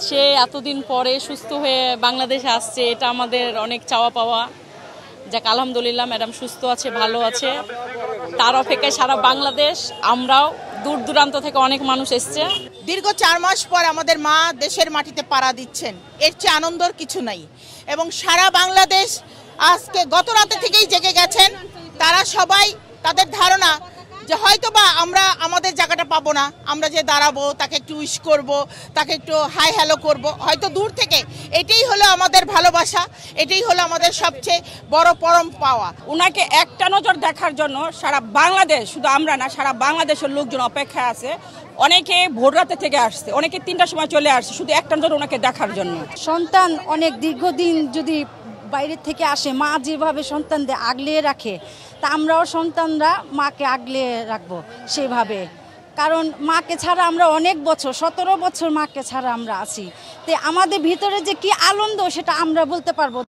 সে এতদিন পরে সুস্থ হয়ে বাংলাদেশে আসছে, এটা আমাদের অনেক চাওয়া পাওয়া। যাক, আলহামদুলিল্লাহ ম্যাডাম সুস্থ আছে, ভালো আছে। তার অপেক্ষায় সারা বাংলাদেশ, আমরাও দূর দূরান্ত থেকে অনেক মানুষ এসছে। দীর্ঘ 4 মাস পর আমাদের মা দেশের মাটিতে পাড়া দিচ্ছেন, এর চেয়ে আনন্দর কিছু নাই। এবং সারা বাংলাদেশ আজকে গত রাতে থেকেই জেগে গেছেন। তারা সবাই, তাদের ধারণা যে হয়তোবা আমরা আমাদের জায়গাটা পাবো না, আমরা যে দাঁড়াবো, তাকে একটু উইশ করব, তাকে একটু হাই হ্যালো করব, হয়তো দূর থেকে। এটাই হলো আমাদের ভালোবাসা, এটাই হলো আমাদের সবচেয়ে বড় পরম পাওয়া। ওনাকে একটা নজর দেখার জন্য সারা বাংলাদেশ, শুধু আমরা না, সারা বাংলাদেশের লোকজন অপেক্ষায় আছে। অনেকে ভোর রাতে থেকে আসছে, অনেকে 3টার সময় চলে আসছে শুধু একটা নজর ওনাকে দেখার জন্য। সন্তান অনেক দীর্ঘদিন যদি বাইরের থেকে আসে, মা যেভাবে সন্তানদের আগলিয়ে রাখে, তা আমরাও সন্তানরা মাকে আগলিয়ে রাখবো সেভাবে। কারণ মাকে ছাড়া আমরা অনেক বছর, 17 বছর মাকে ছাড়া আমরা আছি। তো আমাদের ভিতরে যে কি আনন্দ, সেটা আমরা বলতে পারবো।